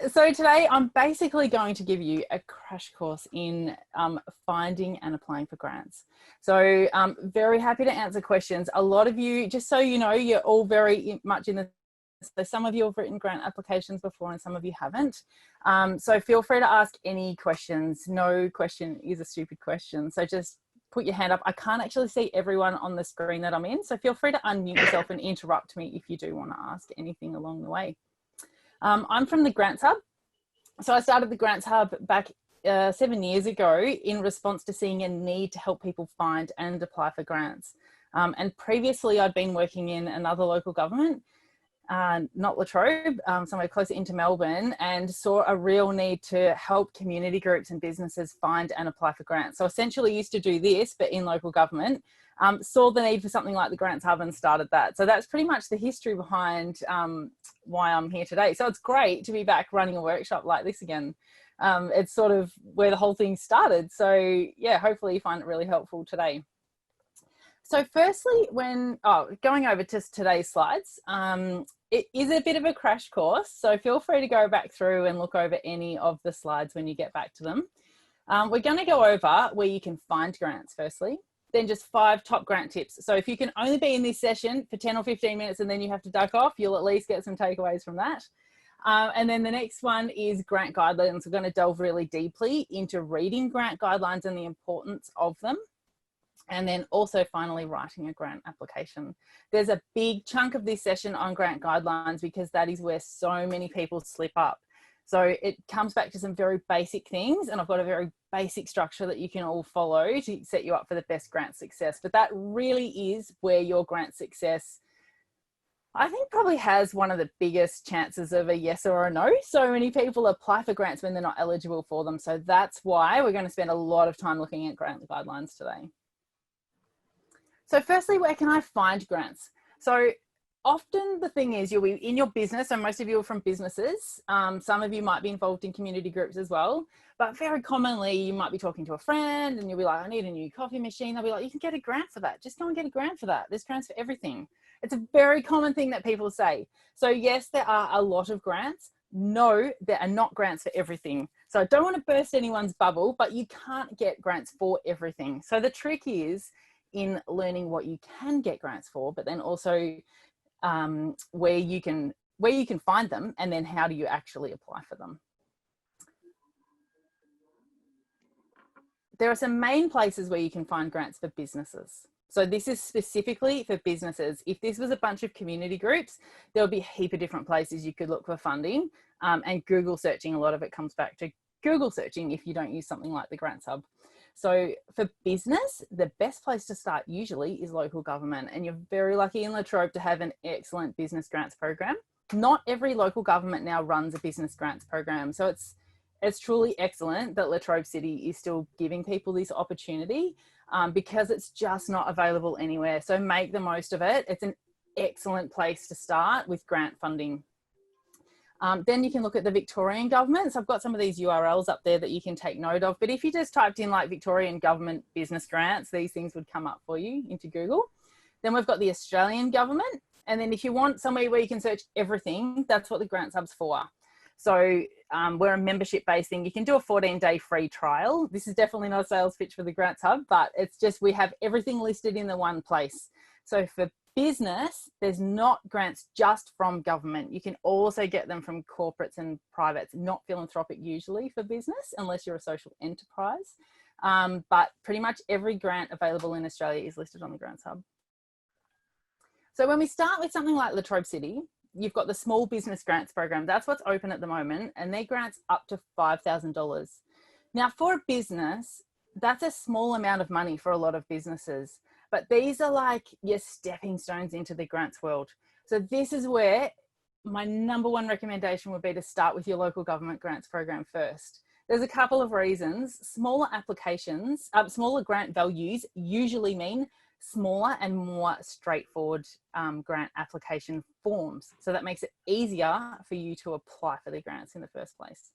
So today I'm basically going to give you a crash course in finding and applying for grants. So very happy to answer questions. A lot of you, just so you know, you're all very much in the, so some of you have written grant applications before and some of you haven't. So feel free to ask any questions. No question is a stupid question. So just put your hand up. I can't actually see everyone on the screen that I'm in. So feel free to unmute yourself and interrupt me if you do want to ask anything along the way. I'm from the Grants Hub. So I started the Grants Hub back 7 years ago in response to seeing a need to help people find and apply for grants. And previously I'd been working in another local government, not Latrobe, somewhere closer into Melbourne, and saw a real need to help community groups and businesses find and apply for grants. So essentially used to do this, but in local government, saw the need for something like the Grants Hub and started that. So that's pretty much the history behind why I'm here today. So it's great to be back running a workshop like this again. It's sort of where the whole thing started. So yeah, hopefully you find it really helpful today. So firstly, going over to today's slides, it is a bit of a crash course. So feel free to go back through and look over any of the slides when you get back to them. We're going to go over where you can find grants firstly, then just 5 top grant tips. So if you can only be in this session for 10 or 15 minutes and then you have to duck off, you'll at least get some takeaways from that. And then the next one is grant guidelines. We're going to delve really deeply into reading grant guidelines and the importance of them. And then also finally writing a grant application. There's a big chunk of this session on grant guidelines because that is where so many people slip up. So it comes back to some very basic things, and I've got a very basic structure that you can all follow to set you up for the best grant success. But that really is where your grant success, I think, probably has one of the biggest chances of a yes or a no. So many people apply for grants when they're not eligible for them. So that's why we're going to spend a lot of time looking at grant guidelines today. So firstly, where can I find grants? So often the thing is you'll be in your business, and most of you are from businesses. Some of you might be involved in community groups as well, but very commonly you might be talking to a friend and you'll be like, I need a new coffee machine. They'll be like, you can get a grant for that. Just go and get a grant for that. There's grants for everything. It's a very common thing that people say. So yes, there are a lot of grants. No, there are not grants for everything. So I don't want to burst anyone's bubble, but you can't get grants for everything. So the trick is in learning what you can get grants for, but then also where you can find them, and then how do you actually apply for them. There are some main places where you can find grants for businesses. So this is specifically for businesses. If this was a bunch of community groups, there would be a heap of different places you could look for funding, and Google searching, a lot of it comes back to Google searching if you don't use something like the Grants Hub. So for business, the best place to start usually is local government, and you're very lucky in Latrobe to have an excellent business grants program. Not every local government now runs a business grants program. So it's truly excellent that Latrobe City is still giving people this opportunity because it's just not available anywhere. So make the most of it. It's an excellent place to start with grant funding. Then you can look at the Victorian government. So I've got some of these URLs up there that you can take note of. But if you just typed in like Victorian government business grants, these things would come up for you into Google. Then we've got the Australian government. And then if you want somewhere where you can search everything, that's what the Grants Hub's for. So we're a membership-based thing. You can do a 14-day free trial. This is definitely not a sales pitch for the Grants Hub, but it's just we have everything listed in the one place. So for business, there's not grants just from government. You can also get them from corporates and privates, not philanthropic usually for business, unless you're a social enterprise. But pretty much every grant available in Australia is listed on the Grants Hub. So when we start with something like Latrobe City, you've got the small business grants program. That's what's open at the moment, and they're grants up to $5,000. Now for a business, that's a small amount of money for a lot of businesses. But these are like your stepping stones into the grants world. So this is where my #1 recommendation would be to start with your local government grants program first. There's a couple of reasons. Smaller applications, smaller grant values usually mean smaller and more straightforward grant application forms. So that makes it easier for you to apply for the grants in the first place.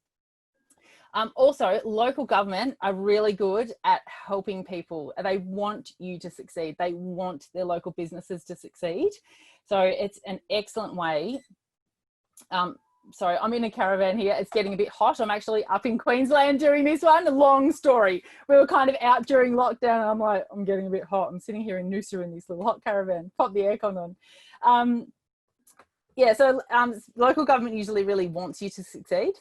Also, local government are really good at helping people. They want you to succeed. They want their local businesses to succeed. So it's an excellent way sorry, I'm in a caravan here. It's getting a bit hot. I'm actually up in Queensland doing this one. A long story. We were kind of out during lockdown and I'm like, I'm getting a bit hot. I'm sitting here in Noosa in this little hot caravan. Pop the aircon on. Yeah, so local government usually really wants you to succeed.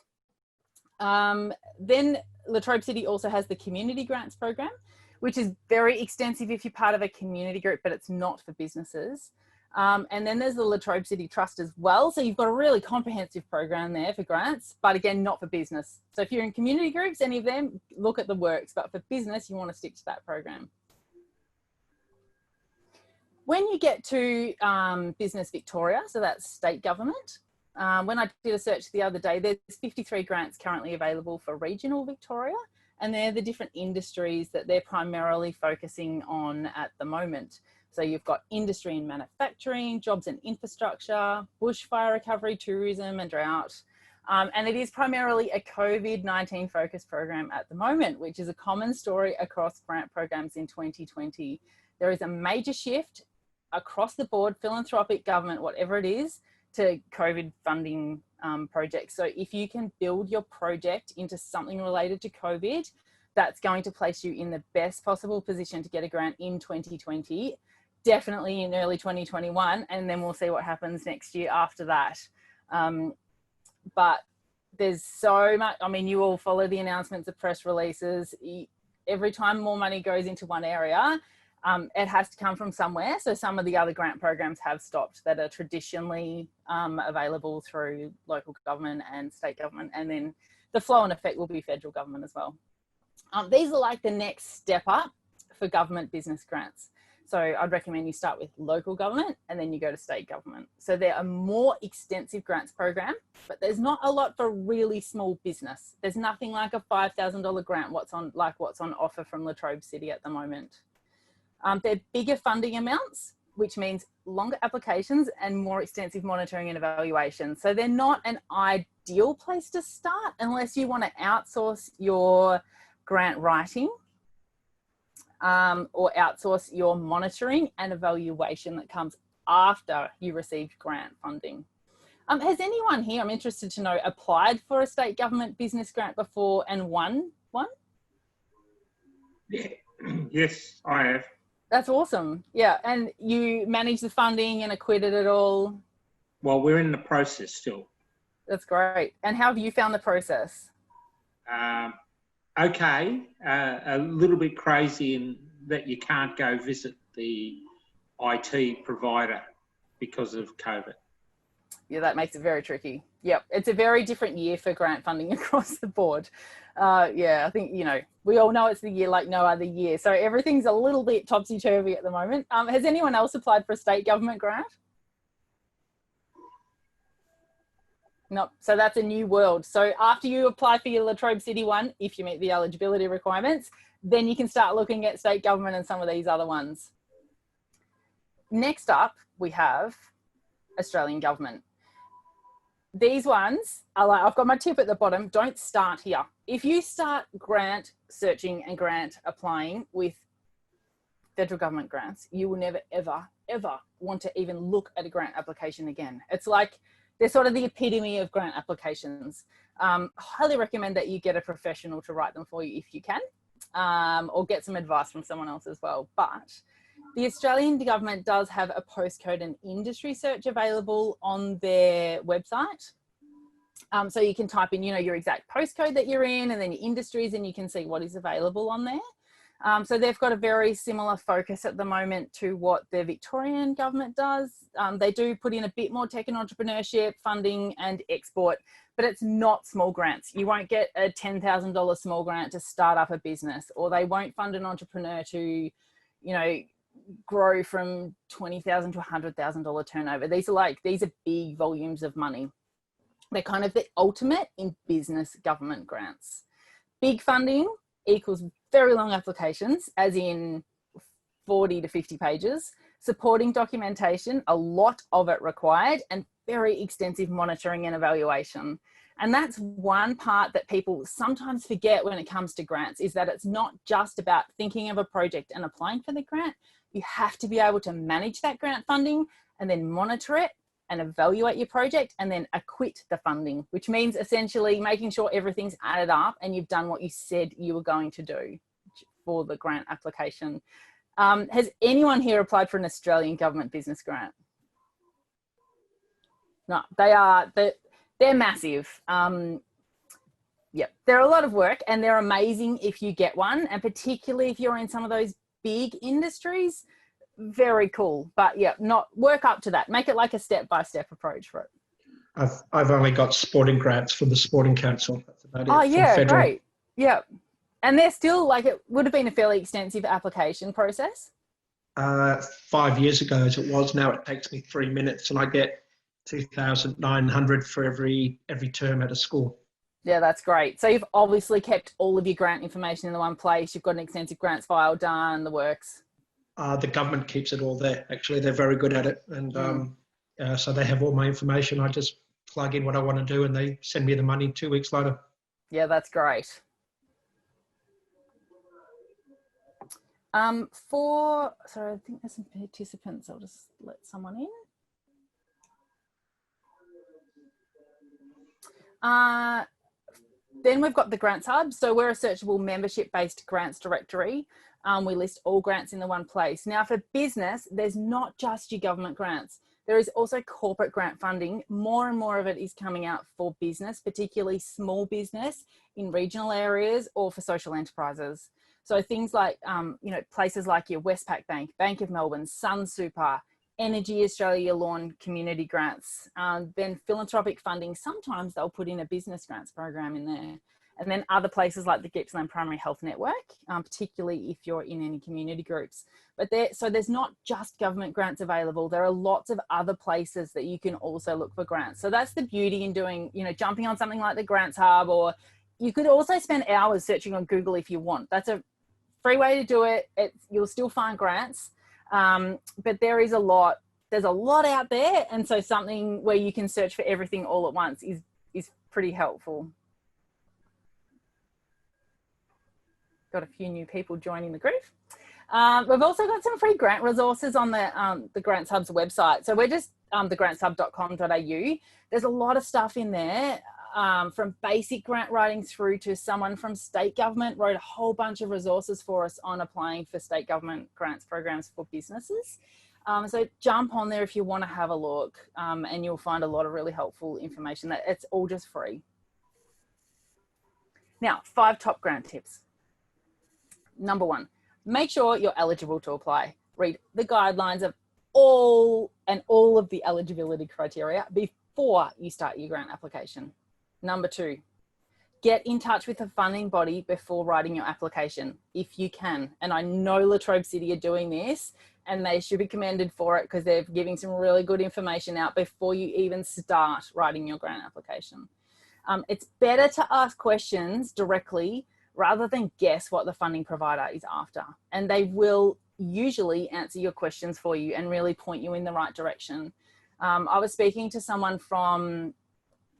Then Latrobe City also has the community grants program, which is very extensive if you're part of a community group, but it's not for businesses. And then there's the Latrobe City Trust as well. So you've got a really comprehensive program there for grants, but again, not for business. So if you're in community groups, any of them, look at the works, but for business, you want to stick to that program. When you get to Business Victoria, so that's state government, when I did a search the other day, there's 53 grants currently available for regional Victoria, and they're the different industries that they're primarily focusing on at the moment. So you've got industry and manufacturing, jobs and infrastructure, bushfire recovery, tourism and drought. And it is primarily a COVID-19 focused program at the moment, which is a common story across grant programs in 2020. There is a major shift across the board, philanthropic, government, whatever it is, to COVID funding projects. So if you can build your project into something related to COVID, that's going to place you in the best possible position to get a grant in 2020, definitely in early 2021, and then we'll see what happens next year after that. But there's so much, I mean, you all follow the announcements of press releases. Every time more money goes into one area, it has to come from somewhere. So some of the other grant programs have stopped that are traditionally available through local government and state government. And then the flow and effect will be federal government as well. These are like the next step up for government business grants. So I'd recommend you start with local government and then you go to state government. So there are more extensive grants program, but there's not a lot for really small business. There's nothing like a $5,000 grant, what's on offer from Latrobe City at the moment. They're bigger funding amounts, which means longer applications and more extensive monitoring and evaluation. So they're not an ideal place to start unless you want to outsource your grant writing or outsource your monitoring and evaluation that comes after you received grant funding. Has anyone here, I'm interested to know, applied for a state government business grant before and won one? Yeah. Yes, I have. That's awesome. Yeah, and you managed the funding and acquitted it all? Well, we're in the process still. That's great. And how have you found the process? Okay, a little bit crazy in that you can't go visit the IT provider because of COVID. Yeah, that makes it very tricky. Yep, it's a very different year for grant funding across the board. Yeah, I think, you know, we all know it's the year like no other year. So everything's a little bit topsy-turvy at the moment. Has anyone else applied for a state government grant? No, so that's a new world. So after you apply for your Latrobe City one, if you meet the eligibility requirements, then you can start looking at state government and some of these other ones. Next up, we have Australian government. These ones are like, I've got my tip at the bottom, don't start here. If you start grant searching and grant applying with federal government grants, you will never, ever, ever want to even look at a grant application again. It's like, they're sort of the epitome of grant applications. Highly recommend that you get a professional to write them for you if you can, or get some advice from someone else as well. But the Australian government does have a postcode and industry search available on their website. So you can type in, you know, your exact postcode that you're in and then your industries, and you can see what is available on there. So they've got a very similar focus at the moment to what the Victorian government does. They do put in a bit more tech and entrepreneurship funding and export, but it's not small grants. You won't get a $10,000 small grant to start up a business, or they won't fund an entrepreneur to, you know, grow from $20,000 to $100,000 turnover. These are big volumes of money. They're kind of the ultimate in business government grants. Big funding equals very long applications, as in 40 to 50 pages, supporting documentation, a lot of it required, and very extensive monitoring and evaluation. And that's one part that people sometimes forget when it comes to grants, is that it's not just about thinking of a project and applying for the grant. You have to be able to manage that grant funding and then monitor it and evaluate your project, and then acquit the funding, which means essentially making sure everything's added up and you've done what you said you were going to do for the grant application. Has anyone here applied for an Australian government business grant? No, they're massive. Yep, they're a lot of work, and they're amazing if you get one, and particularly if you're in some of those big industries. Very cool. But yeah, not work up to that. Make it like a step-by-step approach for it. I've only got sporting grants from the Sporting Council. That's about it. Oh yeah, federal. great. Yeah. And they're still, like, it would have been a fairly extensive application process. 5 years ago, as it was, now it takes me 3 minutes, and I get 2,900 for every term at a school. Yeah, that's great. So you've obviously kept all of your grant information in the one place. You've got an extensive grants file done, the works. The government keeps it all there. Actually, they're very good at it. And so they have all my information. I just plug in what I want to do, and they send me the money 2 weeks later. Yeah, that's great. Sorry, I think there's some participants. I'll just let someone in. Then we've got the Grants Hub. So we're a searchable membership-based grants directory. We list all grants in the one place. Now for business, there's not just your government grants. There is also corporate grant funding. More and more of it is coming out for business, particularly small business in regional areas or for social enterprises. So things like, places like your Westpac Bank, Bank of Melbourne, Sun Super, Energy Australia Lawn community grants, then philanthropic funding. Sometimes they'll put in a business grants program in there. And then other places like the Gippsland Primary Health Network, particularly if you're in any community groups. But so there's not just government grants available. There are lots of other places that you can also look for grants. So that's the beauty in doing, jumping on something like the Grants Hub, or you could also spend hours searching on Google if you want. That's a free way to do it. You'll still find grants, but there's a lot out there. And so something where you can search for everything all at once is pretty helpful. Got a few new people joining the group. We've also got some free grant resources on the Grants Hub's website. So we're just thegranthub.com.au. There's a lot of stuff in there, from basic grant writing through to someone from state government wrote a whole bunch of resources for us on applying for state government grants programs for businesses. So jump on there if you want to have a look, and you'll find a lot of really helpful information. It's all just free. Now, 5 top grant tips. Number 1, make sure you're eligible to apply. Read the guidelines of all of the eligibility criteria before you start your grant application. Number 2, get in touch with the funding body before writing your application, if you can. And I know La Trobe City are doing this, and they should be commended for it because they're giving some really good information out before you even start writing your grant application. It's better to ask questions directly rather than guess what the funding provider is after. And they will usually answer your questions for you and really point you in the right direction. I was speaking to someone from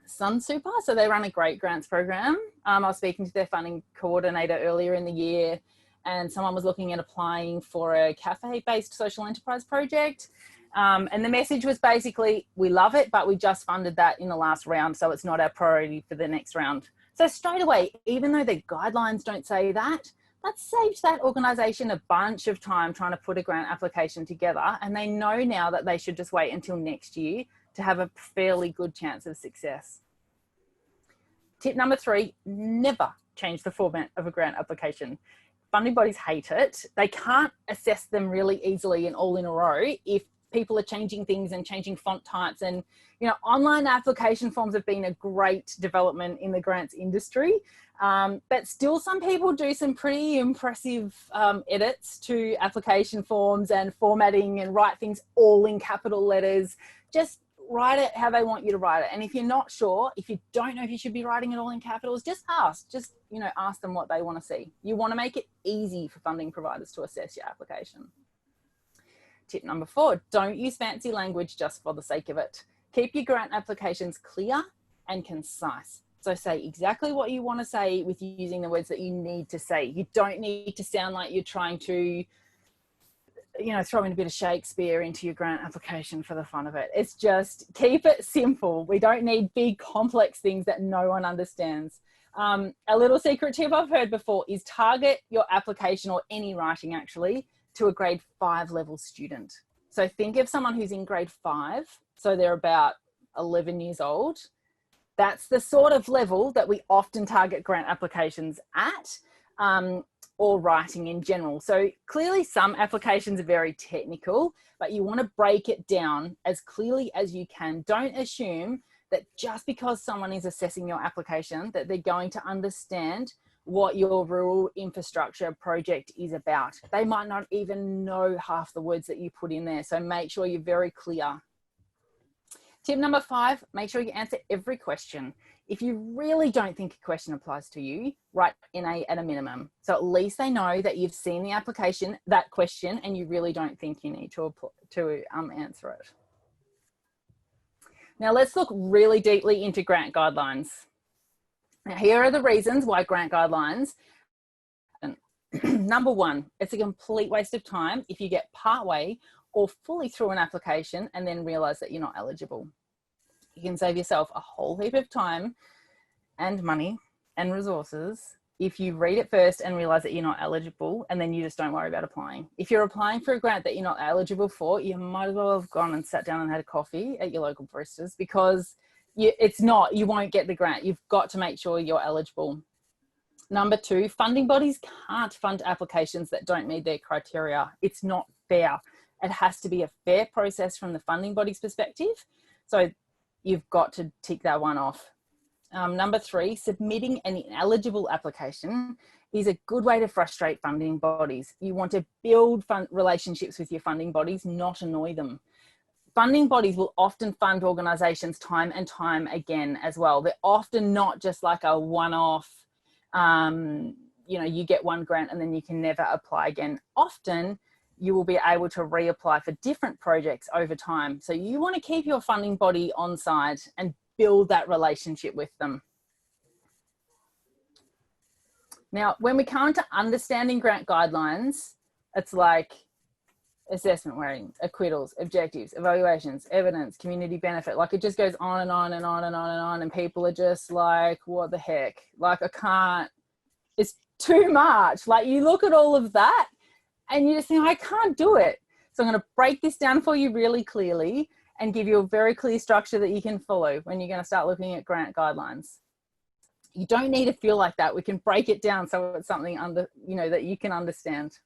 Sun Super, so they run a great grants program. I was speaking to their funding coordinator earlier in the year, and someone was looking at applying for a cafe-based social enterprise project. And the message was basically, we love it, but we just funded that in the last round, so it's not our priority for the next round. So straight away, even though the guidelines don't say that, that saved that organisation a bunch of time trying to put a grant application together, and they know now that they should just wait until next year to have a fairly good chance of success. Tip number 3, never change the format of a grant application. Funding bodies hate it. They can't assess them really easily and all in a row if people are changing things and changing font types. And, online application forms have been a great development in the grants industry. But still some people do some pretty impressive edits to application forms and formatting and write things all in capital letters. Just write it how they want you to write it. And if you're not sure, if you don't know if you should be writing it all in capitals, just ask. Just, ask them what they want to see. You want to make it easy for funding providers to assess your application. Tip number 4, don't use fancy language just for the sake of it. Keep your grant applications clear and concise. So say exactly what you want to say with using the words that you need to say. You don't need to sound like you're trying to you know, throw in a bit of Shakespeare into your grant application for the fun of it. It's just keep it simple. We don't need big complex things that no one understands. A little secret tip I've heard before is target your application, or any writing actually, to a grade 5 level student. So think of someone who's in grade 5, so they're about 11 years old. That's the sort of level that we often target grant applications at, or writing in general. So clearly some applications are very technical, but you want to break it down as clearly as you can. Don't assume that just because someone is assessing your application that they're going to understand what your rural infrastructure project is about. They might not even know half the words that you put in there. So make sure you're very clear. Tip number 5, make sure you answer every question. If you really don't think a question applies to you, write NA at a minimum. So at least they know that you've seen the application, that question, and you really don't think you need to answer it. Now let's look really deeply into grant guidelines. Now here are the reasons why grant guidelines. Number 1, it's a complete waste of time if you get partway or fully through an application and then realize that you're not eligible. You can save yourself a whole heap of time and money and resources if you read it first and realize that you're not eligible, and then you just don't worry about applying. If you're applying for a grant that you're not eligible for, you might as well have gone and sat down and had a coffee at your local baristas, because you won't get the grant. You've got to make sure you're eligible. Number 2, funding bodies can't fund applications that don't meet their criteria. It's not fair. It has to be a fair process from the funding body's perspective. So you've got to tick that one off. Number 3, submitting an ineligible application is a good way to frustrate funding bodies. You want to build relationships with your funding bodies, not annoy them. Funding bodies will often fund organisations time and time again as well. They're often not just like a one-off, you know, you get one grant and then you can never apply again. Often you will be able to reapply for different projects over time. So you want to keep your funding body on side and build that relationship with them. Now, when we come to understanding grant guidelines, it's like assessment weighting, acquittals, objectives, evaluations, evidence, community benefit. Like it just goes on and on and on and on and on. And people are just like, what the heck? Like I can't, it's too much. Like you look at all of that and you just think, I can't do it. So I'm going to break this down for you really clearly and give you a very clear structure that you can follow when you're going to start looking at grant guidelines. You don't need to feel like that. We can break it down so it's something that you can understand.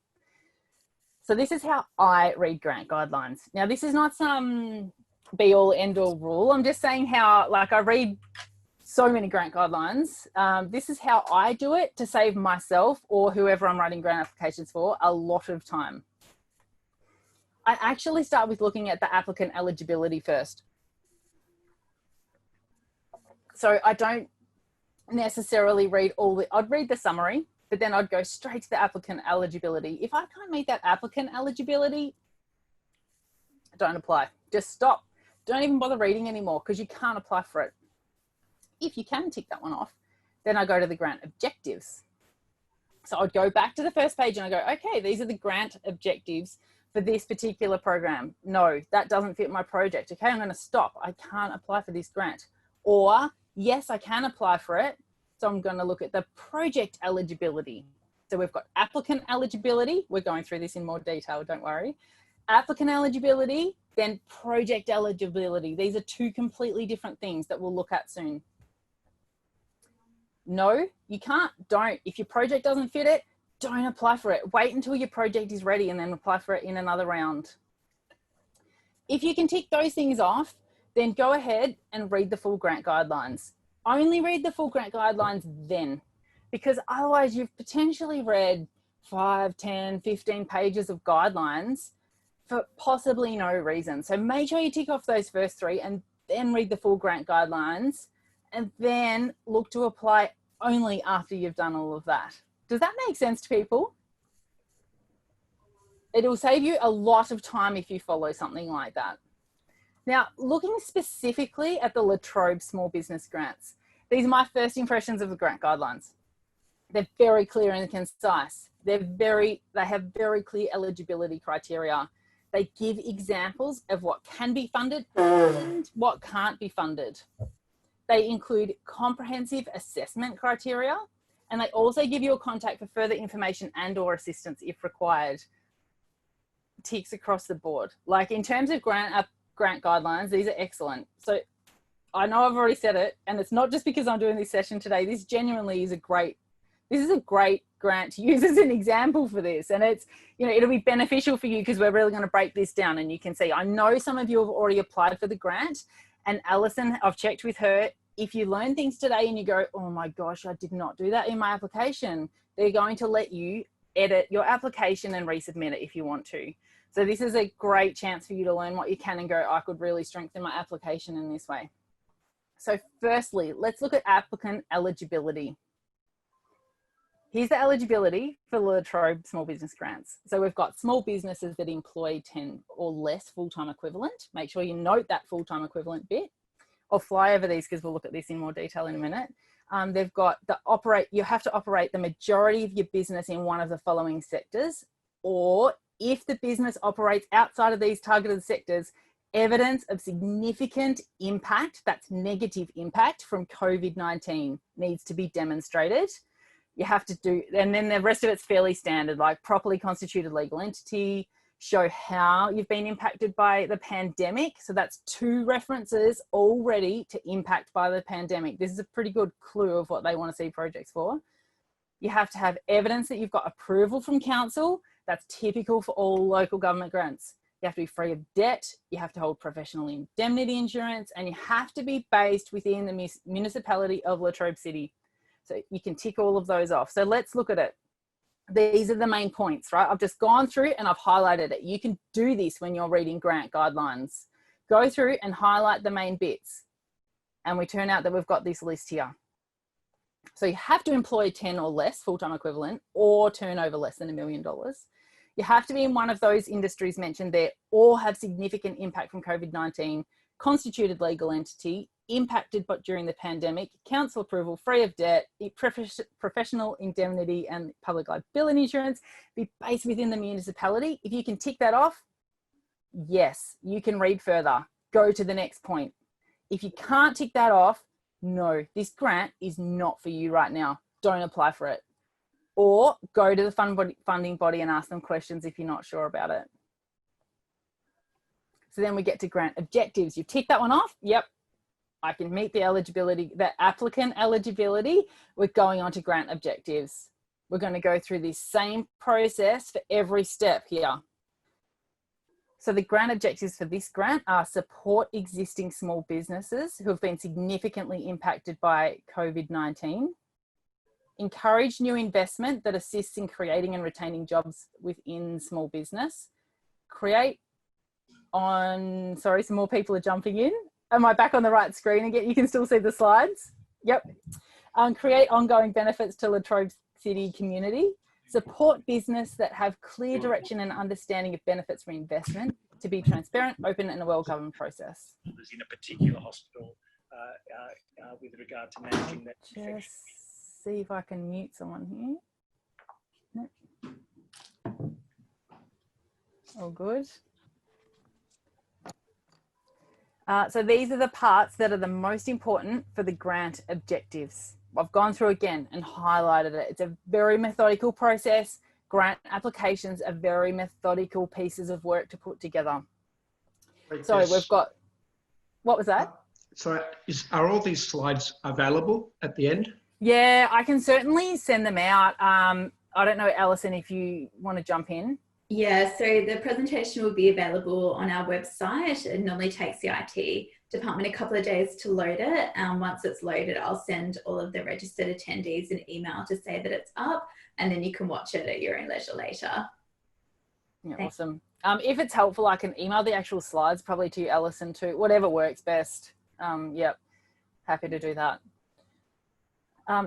So this is how I read grant guidelines. Now, this is not some be all end all rule. I'm just saying how, like, I read so many grant guidelines. This is how I do it to save myself or whoever I'm writing grant applications for a lot of time. I actually start with looking at the applicant eligibility first. So I don't necessarily read I'd read the summary, but then I'd go straight to the applicant eligibility. If I can't meet that applicant eligibility, don't apply. Just stop. Don't even bother reading anymore because you can't apply for it. If you can tick that one off, then I go to the grant objectives. So I'd go back to the first page and I go, okay, these are the grant objectives for this particular program. No, that doesn't fit my project. Okay, I'm going to stop. I can't apply for this grant. Or yes, I can apply for it. So I'm going to look at the project eligibility. So we've got applicant eligibility. We're going through this in more detail, don't worry. Applicant eligibility, then project eligibility. These are two completely different things that we'll look at soon. No, you can't, don't. If your project doesn't fit it, don't apply for it. Wait until your project is ready and then apply for it in another round. If you can tick those things off, then go ahead and read the full grant guidelines. Only read the full grant guidelines then, because otherwise you've potentially read 5, 10, 15 pages of guidelines for possibly no reason. So make sure you tick off those first 3 and then read the full grant guidelines and then look to apply only after you've done all of that. Does that make sense to people? It'll save you a lot of time if you follow something like that. Now, looking specifically at the La Trobe small business grants, these are my first impressions of the grant guidelines. They're very clear and concise. They have very clear eligibility criteria. They give examples of what can be funded and what can't be funded. They include comprehensive assessment criteria, and they also give you a contact for further information and or assistance if required. Ticks across the board. Like in terms of grant guidelines, these are excellent. So I know I've already said it, and it's not just because I'm doing this session today. This genuinely is a great grant to use as an example for this. And it's, you know, it'll be beneficial for you because we're really going to break this down, and you can see, I know some of you have already applied for the grant, and Alison, I've checked with her. If you learn things today and you go, oh my gosh, I did not do that in my application, they're going to let you edit your application and resubmit it if you want to. So this is a great chance for you to learn what you can and go, I could really strengthen my application in this way. So firstly, let's look at applicant eligibility. Here's the eligibility for La Trobe small business grants. So we've got small businesses that employ 10 or less full-time equivalent. Make sure you note that full-time equivalent bit. I'll fly over these because we'll look at this in more detail in a minute. They've got you have to operate the majority of your business in one of the following sectors, or if the business operates outside of these targeted sectors, evidence of significant impact, that's negative impact from COVID-19, needs to be demonstrated. You have to do, and then the rest of it's fairly standard, like properly constituted legal entity, show how you've been impacted by the pandemic. So that's 2 references already to impact by the pandemic. This is a pretty good clue of what they want to see projects for. You have to have evidence that you've got approval from council. That's typical for all local government grants. You have to be free of debt. You have to hold professional indemnity insurance, and you have to be based within the municipality of La Trobe City. So you can tick all of those off. So let's look at it. These are the main points, right? I've just gone through and I've highlighted it. You can do this when you're reading grant guidelines. Go through and highlight the main bits. And we turn out that we've got this list here. So you have to employ 10 or less full-time equivalent or turnover less than $1 million. You have to be in one of those industries mentioned there or have significant impact from COVID-19, constituted legal entity, impacted but during the pandemic, council approval, free of debt, professional indemnity and public liability insurance, be based within the municipality. If you can tick that off, yes, you can read further. Go to the next point. If you can't tick that off, no, this grant is not for you right now. Don't apply for it. Or go to the funding body and ask them questions if you're not sure about it. So then we get to grant objectives. You tick that one off. Yep, I can meet the eligibility, the applicant eligibility. We're going on to grant objectives. We're going to go through this same process for every step here. So the grant objectives for this grant are support existing small businesses who have been significantly impacted by COVID-19, encourage new investment that assists in creating and retaining jobs within small business, create on, sorry, some more people are jumping in. Am I back on the right screen again? You can still see the slides. Yep. Create ongoing benefits to La Trobe City community, support business that have clear direction and understanding of benefits for investment to be transparent, open and a well-governed process. In a particular hospital with regard to managing that infection. Just see if I can mute someone here. No. All good. So these are the parts that are the most important for the grant objectives. I've gone through again and highlighted it. It's a very methodical process. Grant applications are very methodical pieces of work to put together. So we've got, what was that? So are all these slides available at the end? Yeah, I can certainly send them out. I don't know, Alison, if you want to jump in. Yeah, so the presentation will be available on our website. It normally takes the IT department a couple of days to load it. Once it's loaded, I'll send all of the registered attendees an email to say that it's up, and then you can watch it at your own leisure later. Yeah, awesome. If it's helpful, I can email the actual slides probably to you, Alison, too, whatever works best. Yep, happy to do that.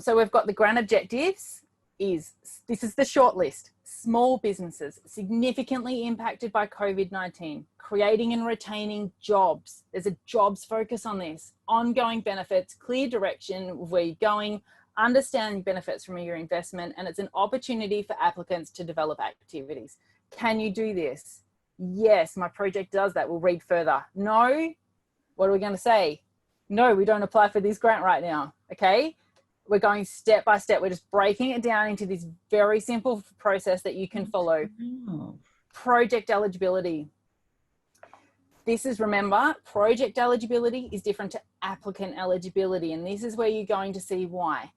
So we've got the grant objectives. This is the short list. Small businesses significantly impacted by COVID-19, creating and retaining jobs. There's a jobs focus on this. Ongoing benefits, clear direction of where you're going, understand benefits from your investment, and it's an opportunity for applicants to develop activities. Can you do this? Yes, my project does that. We'll read further. No, what are we going to say? No, we don't apply for this grant right now. Okay, we're going step by step. We're just breaking it down into this very simple process that you can follow. Project eligibility. This is, remember, project eligibility is different to applicant eligibility, and this is where you're going to see why.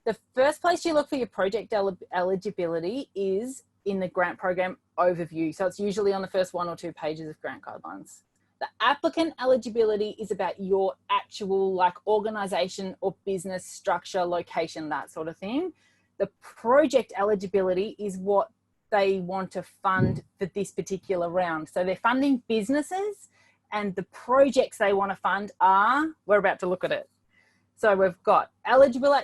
The first place you look for your project eligibility is in the grant program overview. So it's usually on the first 1 or 2 pages of grant guidelines. The applicant eligibility is about your actual like organization or business structure, location, that sort of thing. The project eligibility is what they want to fund for this particular round. So they're funding businesses, and the projects they want to fund are, we're about to look at it. So we've got eligible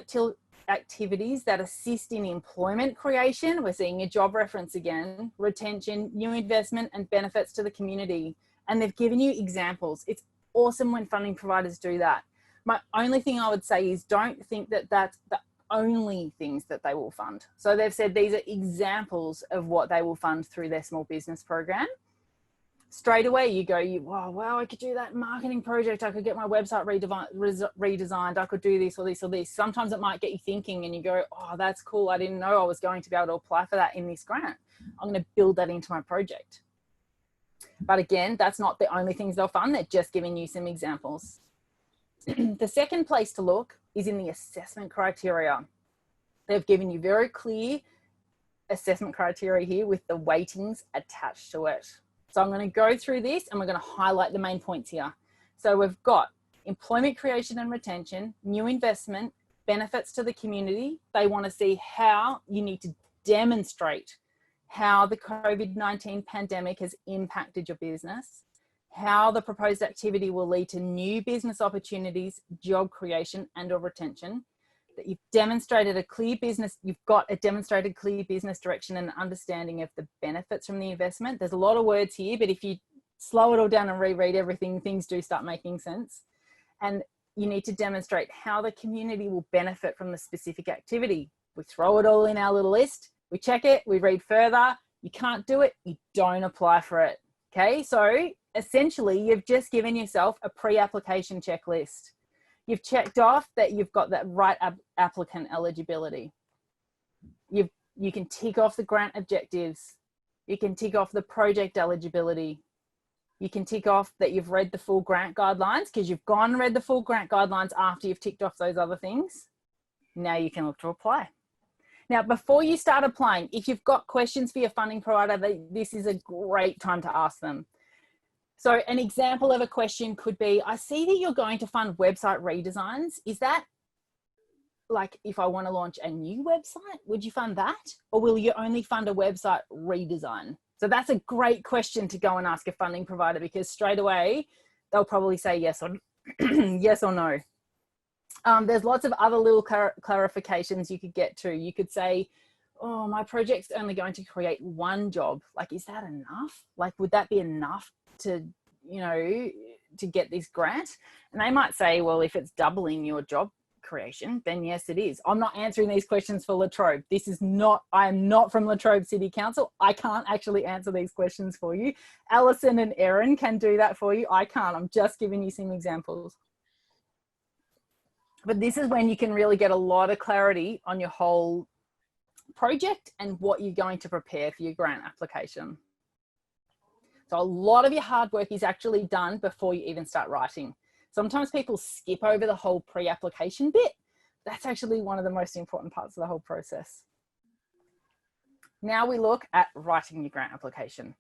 activities that assist in employment creation. We're seeing a job reference again, retention, new investment, and benefits to the community. And they've given you examples. It's awesome when funding providers do that. My only thing I would say is don't think that that's the only things that they will fund. So they've said these are examples of what they will fund through their small business program. Straight away you go, wow, I could do that marketing project. I could get my website redesigned. I could do this or this or this. Sometimes it might get you thinking and you go, oh, that's cool. I didn't know I was going to be able to apply for that in this grant. I'm going to build that into my project. But again, that's not the only things they'll fund. They're just giving you some examples. The second place to look is in the assessment criteria. They've given you very clear assessment criteria here with the weightings attached to it. So I'm going to go through this and we're going to highlight the main points here. So we've got employment creation and retention, new investment, benefits to the community. They want to see how you need to demonstrate how the COVID-19 pandemic has impacted your business, how the proposed activity will lead to new business opportunities, job creation and or retention, that you've demonstrated a clear business, you've got a demonstrated clear business direction and understanding of the benefits from the investment. There's a lot of words here, but if you slow it all down and reread everything, things do start making sense. And you need to demonstrate how the community will benefit from the specific activity. We throw it all in our little list, we check it, we read further. You can't do it, you don't apply for it. Okay, so essentially you've just given yourself a pre-application checklist. You've checked off that you've got that right applicant eligibility. You can tick off the grant objectives. You can tick off the project eligibility. You can tick off that you've read the full grant guidelines, because you've gone and read the full grant guidelines after you've ticked off those other things. Now you can look to apply. Now, before you start applying, if you've got questions for your funding provider, this is a great time to ask them. So an example of a question could be, I see that you're going to fund website redesigns. Is that like, if I want to launch a new website, would you fund that? Or will you only fund a website redesign? So that's a great question to go and ask a funding provider, because straight away, they'll probably say yes or, yes or no. There's lots of other little clarifications you could get to. You could say, oh, my project's only going to create one job. Like, is that enough? Like, would that be enough to, you know, to get this grant? And they might say, well, if it's doubling your job creation, then yes, it is. I'm not answering these questions for Latrobe. This is not, I'm not from Latrobe City Council. I can't actually answer these questions for you. Alison and Erin can do that for you. I can't. I'm just giving you some examples. But this is when you can really get a lot of clarity on your whole project and what you're going to prepare for your grant application. So a lot of your hard work is actually done before you even start writing. Sometimes people skip over the whole pre-application bit. That's actually one of the most important parts of the whole process. Now we look at writing your grant application.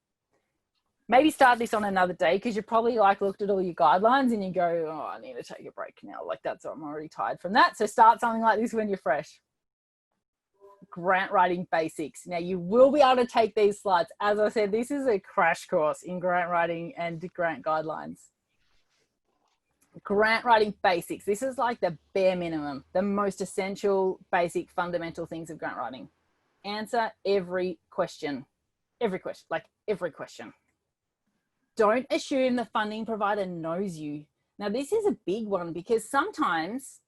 Maybe start this on another day, because you probably like looked at all your guidelines and you go, oh, I need to take a break now. Like, I'm already tired from that. So start something like this when you're fresh. Grant writing basics. Now you will be able to take these slides. As I said, this is a crash course in grant writing and grant guidelines. Grant writing basics. This is like the bare minimum, the most essential, basic, fundamental things of grant writing. Answer every question. Every question, like every question. Don't assume the funding provider knows you. Now, this is a big one, because sometimes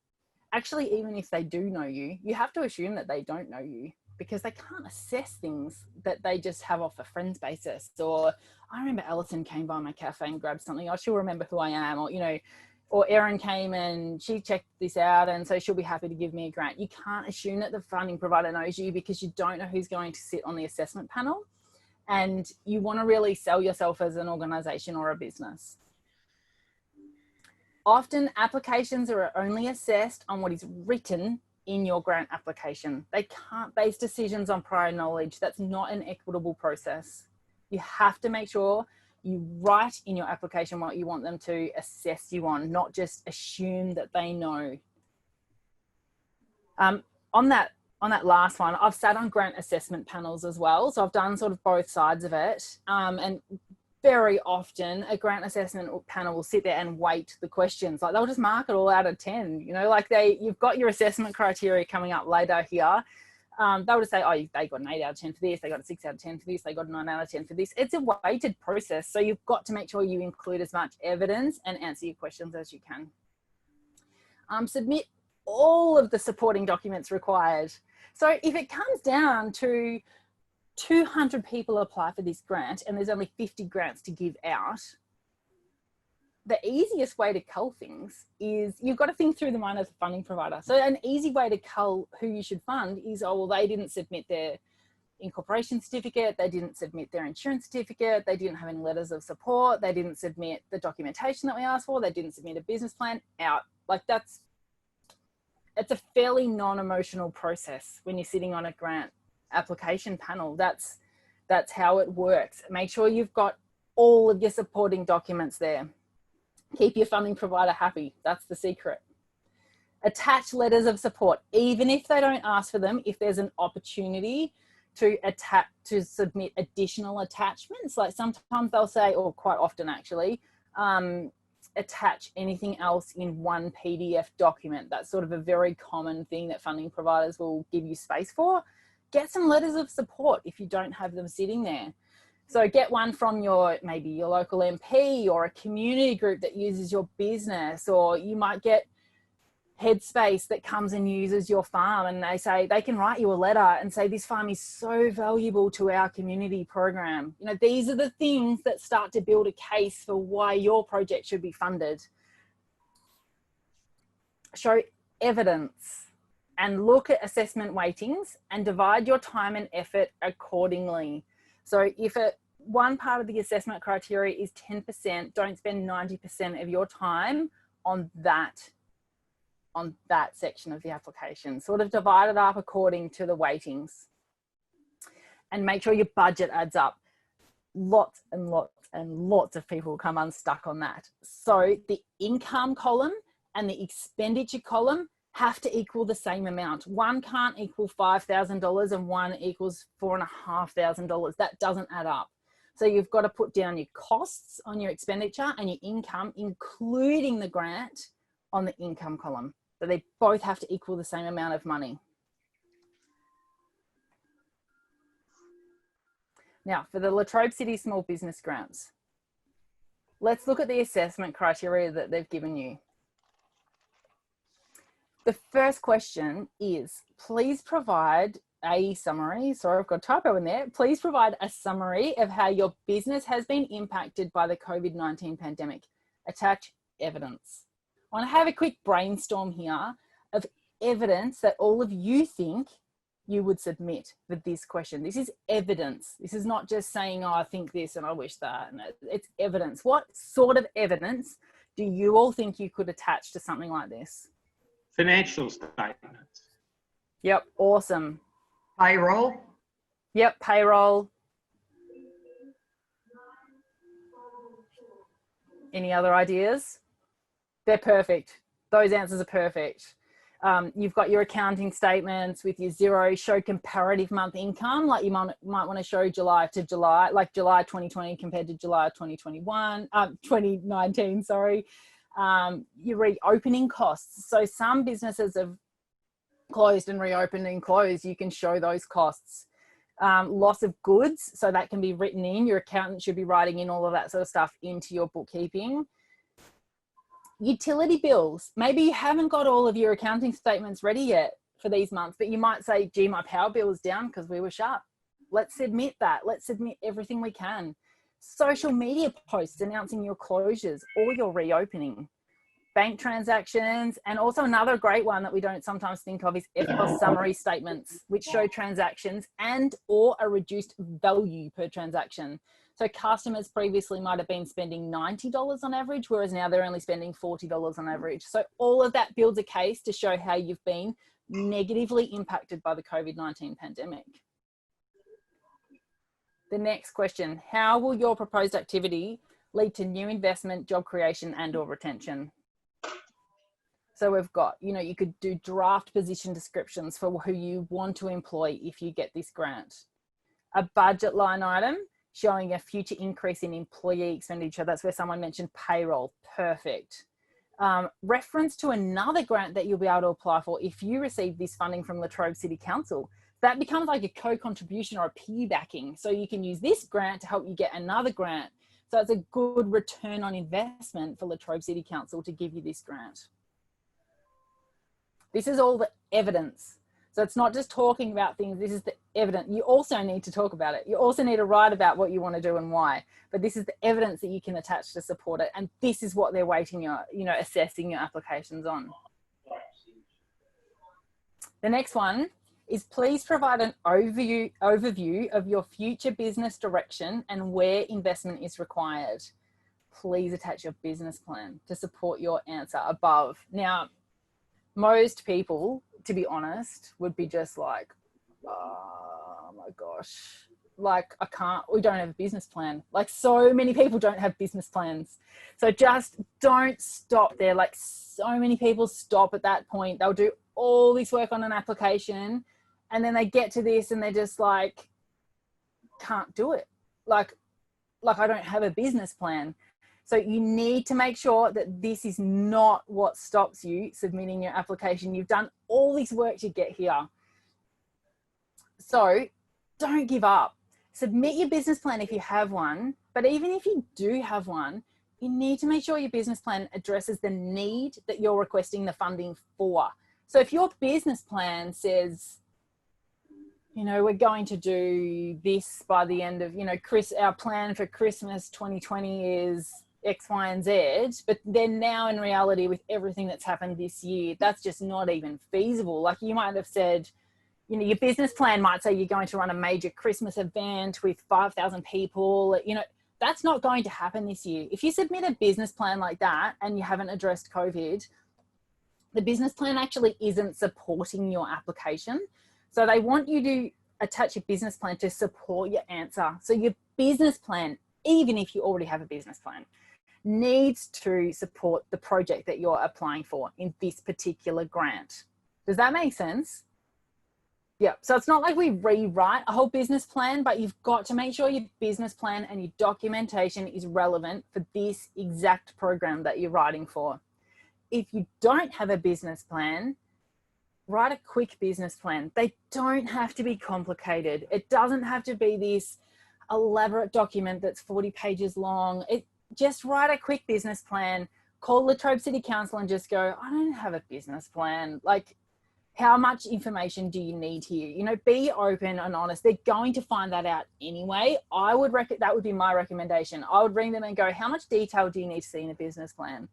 actually, even if they do know you, you have to assume that they don't know you, because they can't assess things that they just have off a friend's basis. Or I remember Alison came by my cafe and grabbed something. Oh, she'll remember who I am. Or, you know, or Erin came and she checked this out and so she'll be happy to give me a grant. You can't assume that the funding provider knows you, because you don't know who's going to sit on the assessment panel. And you want to really sell yourself as an organisation or a business. Often applications are only assessed on what is written in your grant application. They can't base decisions on prior knowledge. That's not an equitable process. You have to make sure you write in your application what you want them to assess you on, not just assume that they know. On that last one, I've sat on grant assessment panels as well. So I've done sort of both sides of it. And very often a grant assessment panel will sit there and weight the questions. Like they'll just mark it all out of 10, you know, like you've got your assessment criteria coming up later here. They'll just say, oh, they got an 8 out of 10 for this, they got a 6 out of 10 for this, they got a 9 out of 10 for this. It's a weighted process. So you've got to make sure you include as much evidence and answer your questions as you can. Submit all of the supporting documents required. So if it comes down to 200 people apply for this grant and there's only 50 grants to give out, the easiest way to cull things is you've got to think through the mind of the funding provider. So an easy way to cull who you should fund is, oh, well, they didn't submit their incorporation certificate, they didn't submit their insurance certificate, they didn't have any letters of support, they didn't submit the documentation that we asked for, they didn't submit a business plan. Out. Like it's a fairly non-emotional process when you're sitting on a grant application panel. That's how it works. Make sure you've got all of your supporting documents there. Keep your funding provider happy. That's the secret. Attach letters of support, even if they don't ask for them. If there's an opportunity to submit additional attachments, like sometimes they'll say, or quite often actually, attach anything else in one PDF document. That's sort of a very common thing that funding providers will give you space for. Get some letters of support if you don't have them sitting there. So get one from maybe your local MP or a community group that uses your business, or you might get Headspace that comes and uses your farm, and they can write you a letter and say, this farm is so valuable to our community program. You know, these are the things that start to build a case for why your project should be funded. Show evidence and look at assessment weightings and divide your time and effort accordingly. So if one part of the assessment criteria is 10%, don't spend 90% of your time on that section of the application. Sort of divide it up according to the weightings, and make sure your budget adds up. Lots and lots and lots of people come unstuck on that. So the income column and the expenditure column have to equal the same amount. One can't equal $5,000 and one equals $4,500. That doesn't add up. So you've got to put down your costs on your expenditure and your income, including the grant, on the income column. So they both have to equal the same amount of money. Now, for the Latrobe City Small Business Grants, let's look at the assessment criteria that they've given you. The first question is, please provide a summary. Sorry, I've got a typo in there. Please provide a summary of how your business has been impacted by the COVID-19 pandemic. Attach evidence. I want to have a quick brainstorm here of evidence that all of you think you would submit with this question. This is evidence. This is not just saying, oh, I think this and I wish that. And it's evidence. What sort of evidence do you all think you could attach to something like this? Financial statements. Yep, awesome. Payroll. Yep, payroll. Any other ideas? They're perfect. Those answers are perfect. You've got your accounting statements with your zero, show comparative month income. Like you might want to show July to July, like July 2020 compared to July 2019, sorry. Your reopening costs. So some businesses have closed and reopened and closed. You can show those costs. Loss of goods. So that can be written in. Your accountant should be writing in all of that sort of stuff into your bookkeeping. Utility bills. Maybe you haven't got all of your accounting statements ready yet for these months, but you might say, gee, my power bill is down because we were shut. Let's submit that. Let's submit everything we can. Social media posts announcing your closures or your reopening. Bank transactions, and also another great one that we don't sometimes think of is FPOS summary statements, which show transactions and or a reduced value per transaction. So customers previously might have been spending $90 on average, whereas now they're only spending $40 on average. So all of that builds a case to show how you've been negatively impacted by the COVID-19 pandemic. The next question, how will your proposed activity lead to new investment, job creation, and or retention? So we've got, you know, you could do draft position descriptions for who you want to employ if you get this grant. A budget line item showing a future increase in employee expenditure. That's where someone mentioned payroll. Perfect. Reference to another grant that you'll be able to apply for if you receive this funding from Latrobe City Council. That becomes like a co-contribution or a piggybacking. So you can use this grant to help you get another grant. So it's a good return on investment for Latrobe City Council to give you this grant. This is all the evidence. So it's not just talking about things, this is the evidence. You also need to talk about it. You also need to write about what you want to do and why. But this is the evidence that you can attach to support it. And this is what they're weighting your, you know, assessing your applications on. The next one is please provide an overview of your future business direction and where investment is required. Please attach your business plan to support your answer above. Now, most people, to be honest, would be just like, oh my gosh, like we don't have a business plan. Like so many people don't have business plans. So just don't stop there. Like so many people stop at that point. They'll do all this work on an application and then they get to this and they're just like, can't do it. Like I don't have a business plan. So you need to make sure that this is not what stops you submitting your application. You've done all this work to get here. So don't give up. Submit your business plan if you have one. But even if you do have one, you need to make sure your business plan addresses the need that you're requesting the funding for. So if your business plan says, you know, we're going to do this by the end of, you know, our plan for Christmas 2020 is X, Y, and Z, but then now in reality with everything that's happened this year, that's just not even feasible. Like you might have said, you know, your business plan might say you're going to run a major Christmas event with 5,000 people, you know, that's not going to happen this year. If you submit a business plan like that and you haven't addressed COVID, the business plan actually isn't supporting your application. So they want you to attach your business plan to support your answer. So your business plan, even if you already have a business plan, needs to support the project that you're applying for in this particular grant. Does that make sense? Yeah, so it's not like we rewrite a whole business plan, but you've got to make sure your business plan and your documentation is relevant for this exact program that you're writing for. If you don't have a business plan, write a quick business plan. They don't have to be complicated. It doesn't have to be this elaborate document that's 40 pages long. Just write a quick business plan, call Latrobe City Council and just go, I don't have a business plan. Like, how much information do you need here? You know, be open and honest. They're going to find that out anyway. That would be my recommendation. I would ring them and go, how much detail do you need to see in a business plan?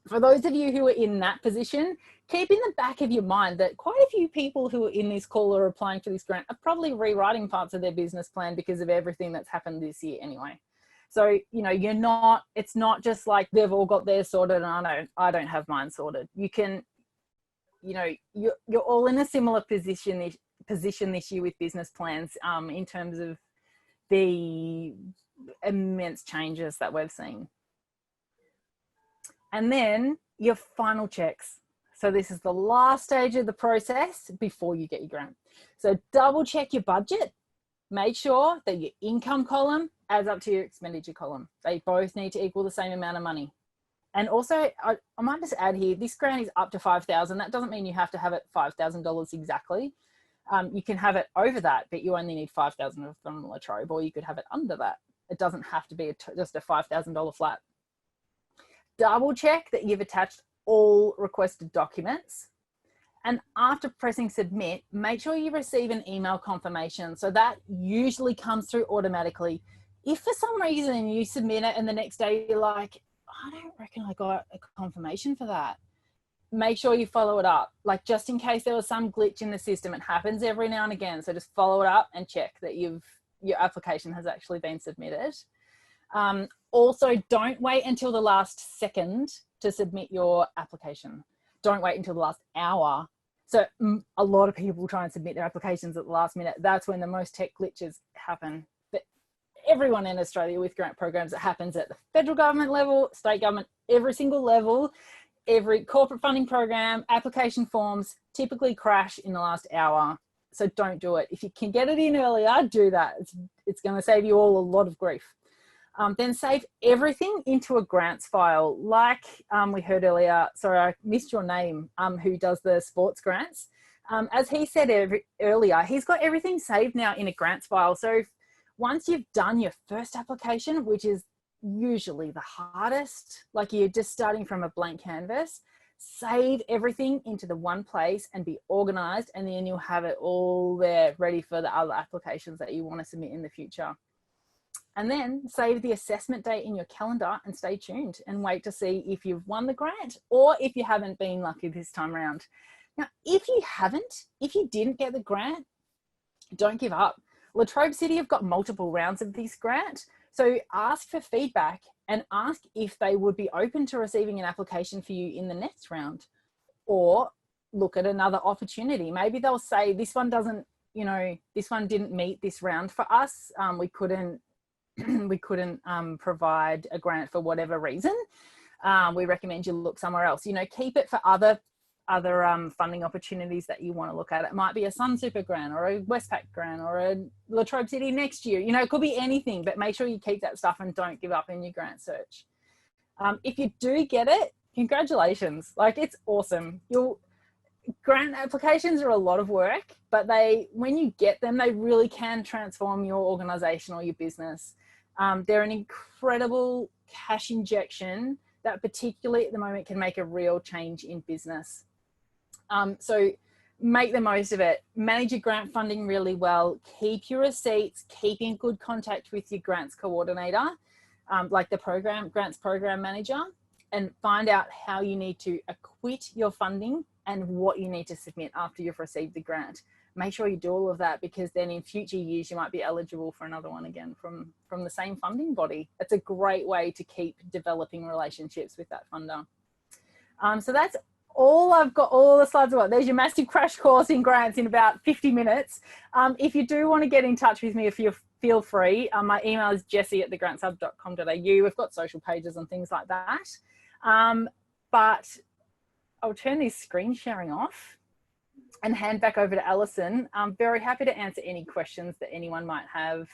For those of you who are in that position, keep in the back of your mind that quite a few people who are in this call or applying for this grant are probably rewriting parts of their business plan because of everything that's happened this year anyway. So, you know, it's not just like they've all got theirs sorted and I don't have mine sorted. You can, you know, you're all in a similar position this year with business plans in terms of the immense changes that we've seen. And then your final checks. So this is the last stage of the process before you get your grant. So double check your budget. Make sure that your income column adds up to your expenditure column. They both need to equal the same amount of money. And also, I might just add here, this grant is up to $5,000. That doesn't mean you have to have it $5,000 exactly. You can have it over that, but you only need $5,000 from Latrobe, or you could have it under that. It doesn't have to be just a $5,000 flat. double check that you've attached all requested documents. And after pressing submit, make sure you receive an email confirmation. So that usually comes through automatically. If for some reason you submit it and the next day you're like, I don't reckon I got a confirmation for that, make sure you follow it up. Like, just in case there was some glitch in the system, it happens every now and again. So just follow it up and check that your application has actually been submitted. Also, don't wait until the last second to submit your application. Don't wait until the last hour. So a lot of people try and submit their applications at the last minute. That's when the most tech glitches happen. But everyone in Australia with grant programs, it happens at the federal government level, state government, every single level. Every corporate funding program, application forms typically crash in the last hour. So don't do it. If you can get it in earlier, do that. It's going to save you all a lot of grief. Then save everything into a grants file. Like we heard earlier, sorry, I missed your name, who does the sports grants. As he said earlier, he's got everything saved now in a grants file. So once you've done your first application, which is usually the hardest, like you're just starting from a blank canvas, save everything into the one place and be organized, and then you'll have it all there ready for the other applications that you want to submit in the future. And then save the assessment date in your calendar and stay tuned and wait to see if you've won the grant or if you haven't been lucky this time around. Now, if you didn't get the grant, don't give up. La Trobe City have got multiple rounds of this grant. So ask for feedback and ask if they would be open to receiving an application for you in the next round, or look at another opportunity. Maybe they'll say, this one doesn't, this one didn't meet this round for us. We couldn't provide a grant for whatever reason. We recommend you look somewhere else. Keep it for other funding opportunities that you want to look at. It might be a Sunsuper grant or a Westpac grant or a La Trobe City next year. It could be anything, but make sure you keep that stuff and don't give up in your grant search. If you do get it, congratulations. Like, it's awesome. Grant applications are a lot of work, but when you get them, they really can transform your organization or your business. They're an incredible cash injection that particularly at the moment can make a real change in business. So make the most of it. Manage your grant funding really well. Keep your receipts. Keep in good contact with your grants coordinator, like the grants program manager, and find out how you need to acquit your funding and what you need to submit after you've received the grant. Make sure you do all of that, because then in future years you might be eligible for another one again from the same funding body. It's a great way to keep developing relationships with that funder. So that's all I've got. All the slides are. There's your massive crash course in grants in about 50 minutes. If you do want to get in touch with me, if you feel free, my email is jessie@thegrantsHub.com.au. We've got social pages and things like that. But I'll turn this screen sharing off and hand back over to Alison. I'm very happy to answer any questions that anyone might have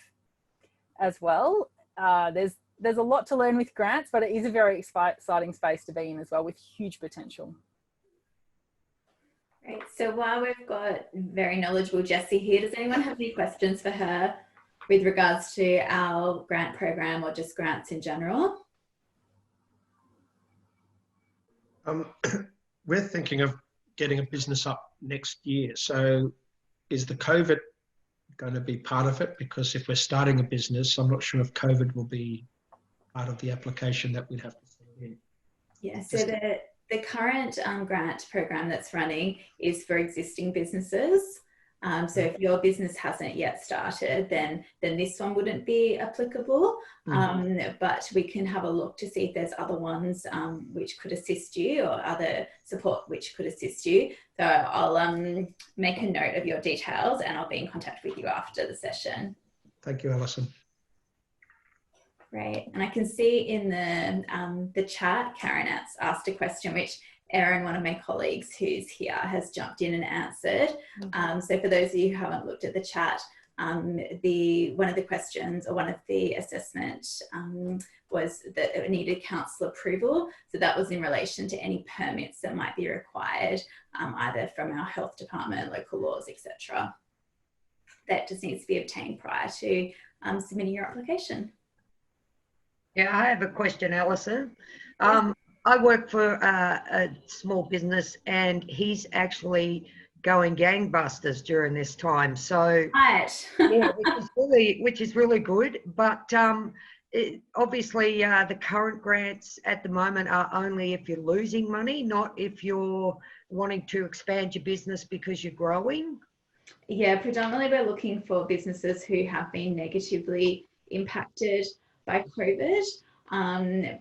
as well. There's a lot to learn with grants, but it is a very exciting space to be in as well, with huge potential. Great. So while we've got very knowledgeable Jessie here, does anyone have any questions for her with regards to our grant program or just grants in general? We're thinking of getting a business up next year. So is the COVID going to be part of it? Because if we're starting a business, I'm not sure if COVID will be part of the application that we'd have to send in. Yeah, so the current grant program that's running is for existing businesses. So if your business hasn't yet started, then this one wouldn't be applicable. But we can have a look to see if there's other ones which could assist you, or other support which could assist you. So I'll make a note of your details and I'll be in contact with you after the session. Thank you, Alison. Great. And I can see in the chat, Karen asked a question which Erin, one of my colleagues who's here, has jumped in and answered. So for those of you who haven't looked at the chat, one of the questions, or one of the assessment was that it needed council approval. So that was in relation to any permits that might be required, either from our health department, local laws, etc. That just needs to be obtained prior to submitting your application. Yeah, I have a question, Alison. I work for a small business, and he's actually going gangbusters during this time. So Right. yeah, which is really good. But obviously, the current grants at the moment are only if you're losing money, not if you're wanting to expand your business because you're growing. Yeah, predominantly we're looking for businesses who have been negatively impacted by COVID.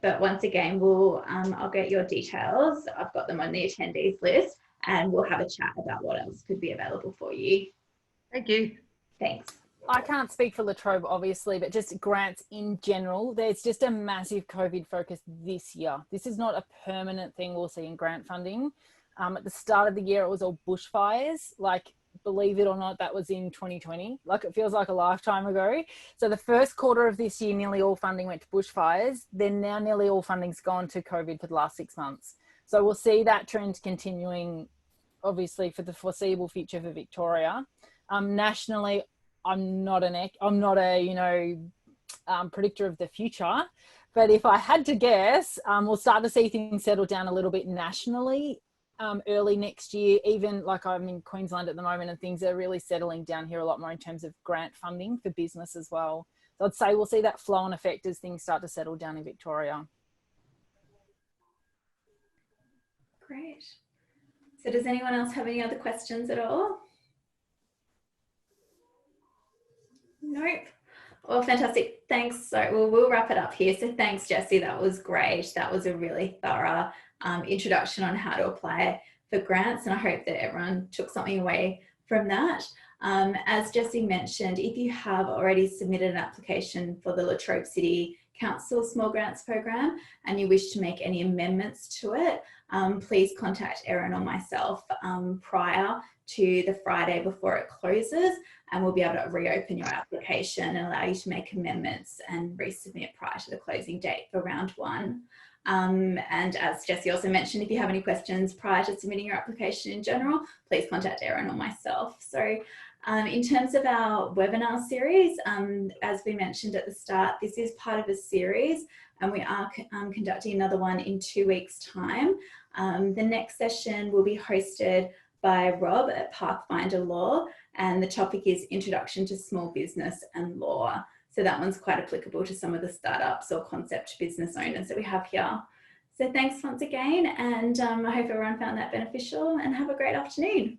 But once again, I'll get your details. I've got them on the attendees list, and we'll have a chat about what else could be available for you. Thank you. Thanks. I can't speak for La Trobe, obviously, but just grants in general, there's just a massive COVID focus this year. This is not a permanent thing we'll see in grant funding. At the start of the year, it was all bushfires. Like, believe it or not, that was in 2020. Like, it feels like a lifetime ago. So the first quarter of this year, nearly all funding went to bushfires. Then now nearly all funding's gone to COVID for the last 6 months. So we'll see that trend continuing, obviously, for the foreseeable future for Victoria. Nationally, I'm not a predictor of the future, but if I had to guess, we'll start to see things settle down a little bit nationally early next year. Even like I'm in Queensland at the moment, and things are really settling down here a lot more in terms of grant funding for business as well. So I'd say we'll see that flow on effect as things start to settle down in Victoria. Great. So does anyone else have any other questions at all? Nope. Well, fantastic. Thanks. So we'll wrap it up here. So thanks, Jessie. That was great. That was a really thorough introduction on how to apply for grants. And I hope that everyone took something away from that. As Jessie mentioned, if you have already submitted an application for the La Trobe City Council Small Grants Program and you wish to make any amendments to it, please contact Erin or myself prior to the Friday before it closes, and we'll be able to reopen your application and allow you to make amendments and resubmit prior to the closing date for round one. And as Jessie also mentioned, if you have any questions prior to submitting your application in general, please contact Erin or myself. So in terms of our webinar series, as we mentioned at the start, this is part of a series, and we are conducting another one in 2 weeks' time. The next session will be hosted by Rob at Pathfinder Law, and the topic is Introduction to Small Business and Law. So that one's quite applicable to some of the startups or concept business owners that we have here. So thanks once again, and I hope everyone found that beneficial, and have a great afternoon.